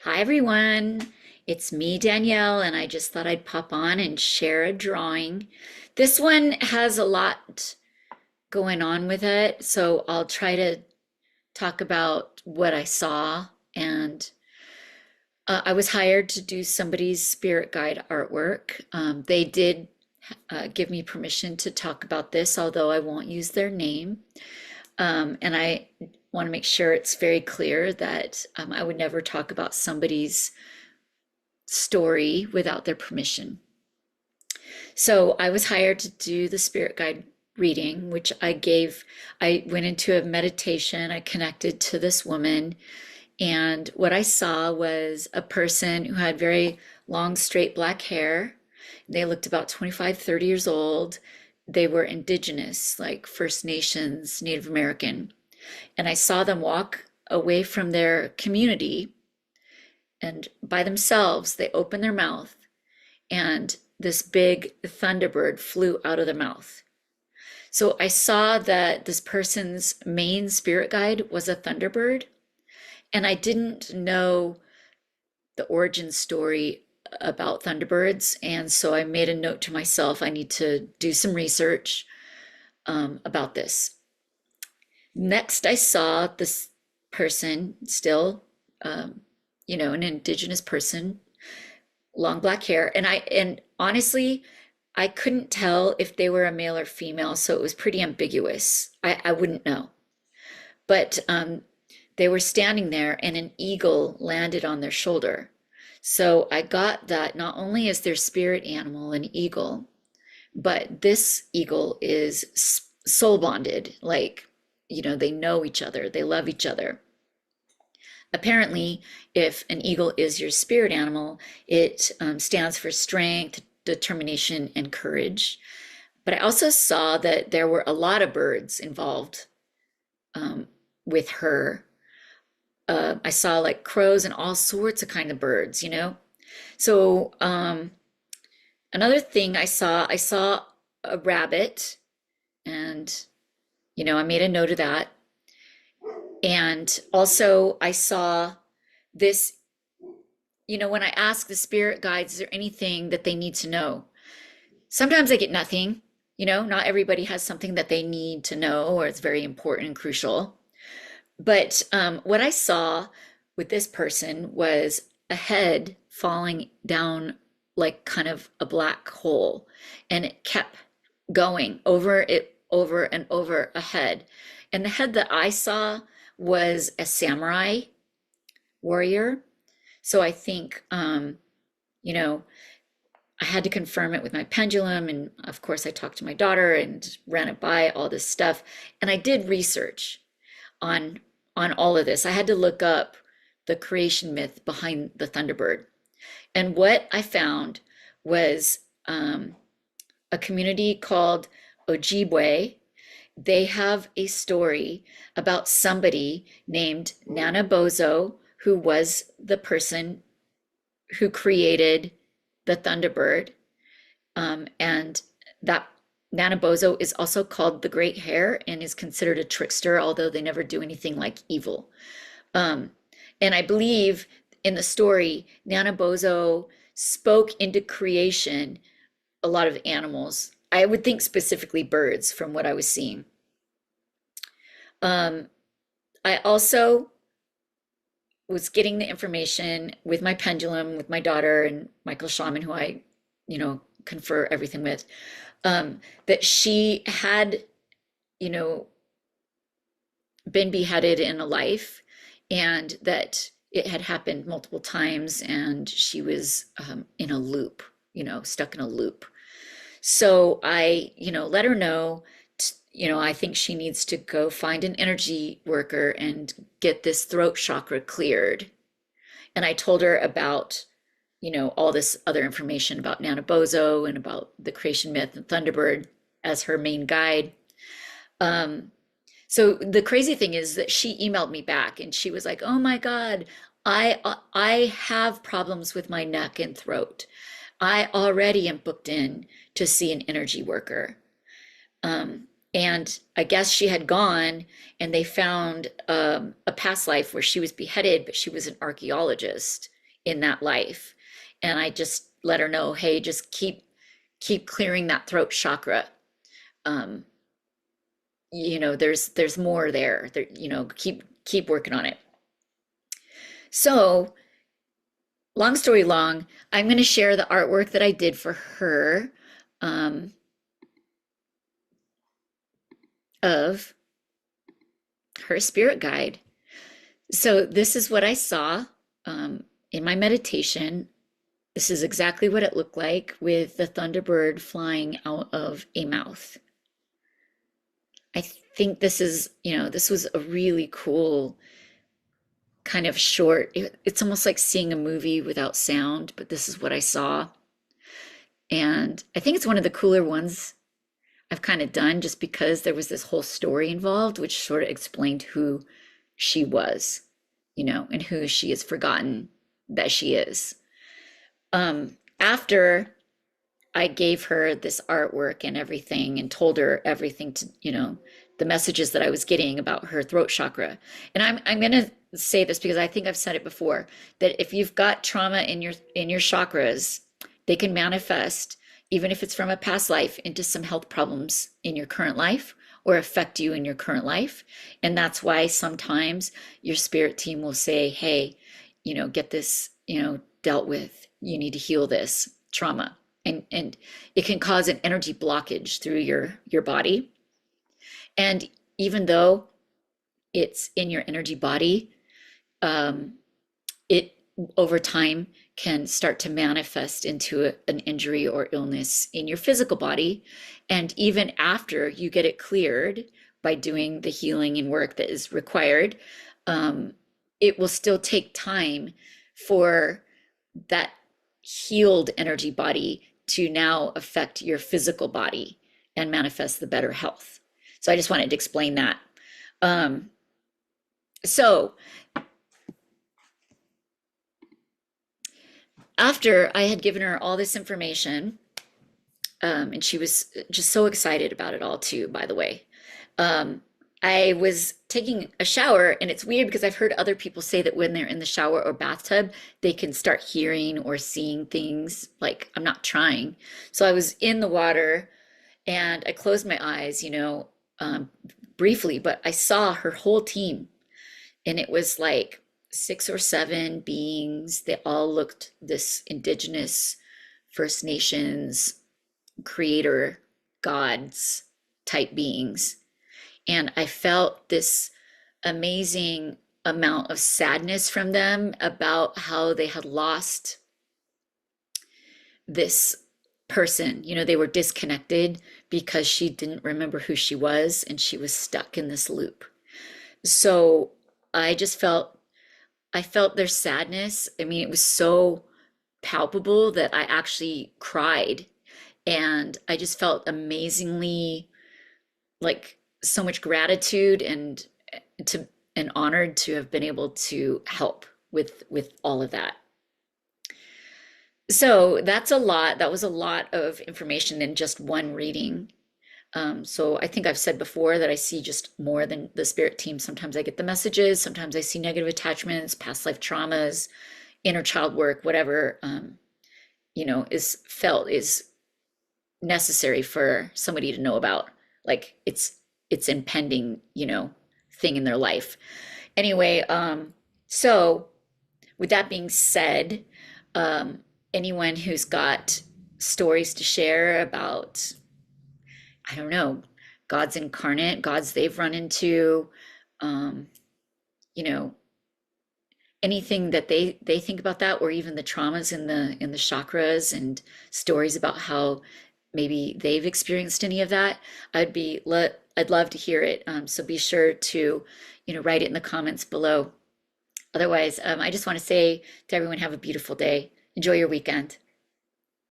Hi everyone, it's me, Danielle, and I just thought I'd pop on and share a drawing. This one has a lot going on with it, so I'll try to talk about what I saw. And I was hired to do somebody's spirit guide artwork. They did give me permission to talk about this, although I won't use their name. And I want to make sure it's very clear that I would never talk about somebody's story without their permission. So I was hired to do the spirit guide reading, which I went into a meditation. I connected to this woman, and what I saw was a person who had very long, straight black hair. They looked about 25, 30 years old. They were indigenous, like First Nations, Native American. And I saw them walk away from their community, and by themselves, they opened their mouth, and this big Thunderbird flew out of their mouth. So I saw that this person's main spirit guide was a Thunderbird, and I didn't know the origin story about Thunderbirds. And so I made a note to myself, I need to do some research about this. Next, I saw this person still, an indigenous person, long black hair, and honestly, I couldn't tell if they were a male or female, so it was pretty ambiguous. I wouldn't know. But they were standing there, and an eagle landed on their shoulder. So I got that not only is their spirit animal an eagle, but this eagle is soul bonded. Like, they know each other, they love each other. Apparently, if an eagle is your spirit animal, it stands for strength, determination, and courage. But I also saw that there were a lot of birds involved with her. I saw like crows and all sorts of kind of birds. So another thing I saw a rabbit, and I made a note of that. And also I saw this, when I ask the spirit guides, is there anything that they need to know? Sometimes I get nothing. Not everybody has something that they need to know or it's very important and crucial. But what I saw with this person was a head falling down like kind of a black hole, and it kept going over and over a head. And the head that I saw was a samurai warrior. So I think, I had to confirm it with my pendulum. And of course, I talked to my daughter and ran it by all this stuff. And I did research on all of this. I had to look up the creation myth behind the Thunderbird. And what I found was a community called Ojibwe. They have a story about somebody named Nana Bozo, who was the person who created the Thunderbird. And that Nana Bozo is also called the Great Hare and is considered a trickster, although they never do anything like evil. And I believe in the story, Nana Bozo spoke into creation a lot of animals. I would think specifically birds from what I was seeing. I also was getting the information with my pendulum, with my daughter and Michael Shaman, who I, confer everything with, that she had, you know, been beheaded in a life, and that it had happened multiple times, and she was in a loop, stuck in a loop. So I, let her know, I think she needs to go find an energy worker and get this throat chakra cleared. And I told her about, all this other information about Nana Bozo and about the creation myth and Thunderbird as her main guide. So the crazy thing is that she emailed me back and she was like, "Oh my God, I have problems with my neck and throat. I already am booked in to see an energy worker." And I guess she had gone, and they found a past life where she was beheaded, but she was an archaeologist in that life. And I just let her know, hey, just keep clearing that throat chakra. Um, there's more there. There, keep working on it. So, long story long, I'm going to share the artwork that I did for her, um, of her spirit guide. So this is what I saw, in my meditation. This is exactly what it looked like with the Thunderbird flying out of a mouth. I think this was a really cool kind of short. It's almost like seeing a movie without sound, but this is what I saw. And I think it's one of the cooler ones I've kind of done, just because there was this whole story involved, which sort of explained who she was, and who she has forgotten that she is. After I gave her this artwork and everything and told her everything the messages that I was getting about her throat chakra. And I'm going to say this because I think I've said it before, that if you've got trauma in your chakras, they can manifest, even if it's from a past life, into some health problems in your current life or affect you in your current life. And that's why sometimes your spirit team will say, hey, get this, dealt with. You need to heal this trauma. And it can cause an energy blockage through your body. And even though it's in your energy body, it over time can start to manifest into an injury or illness in your physical body. And even after you get it cleared by doing the healing and work that is required, it will still take time for that healed energy body to now affect your physical body and manifest the better health. So I just wanted to explain that. So after I had given her all this information, and she was just so excited about it all too, by the way. I was taking a shower, and it's weird because I've heard other people say that when they're in the shower or bathtub, they can start hearing or seeing things. Like, I'm not trying. So I was in the water and I closed my eyes, briefly, but I saw her whole team, and it was like 6 or 7 beings. They all looked this indigenous First Nations creator gods type beings. And I felt this amazing amount of sadness from them about how they had lost this person. They were disconnected because she didn't remember who she was, and she was stuck in this loop. So I felt their sadness. I mean, it was so palpable that I actually cried. And I just felt amazingly, like, so much gratitude to and honored to have been able to help with all of that. So that's a lot. That was a lot of information in just one reading. So I think I've said before that I see just more than the spirit team. Sometimes I get the messages, sometimes I see negative attachments, past life traumas, inner child work, whatever, is necessary for somebody to know about. Like, it's impending, thing in their life. Anyway, so with that being said, anyone who's got stories to share about, I don't know, gods incarnate, gods they've run into, um, you know, anything that they think about that, or even the traumas in the chakras, and stories about how maybe they've experienced any of that, I'd love to hear it. So be sure to, write it in the comments below. Otherwise, I just want to say to everyone, have a beautiful day. Enjoy your weekend.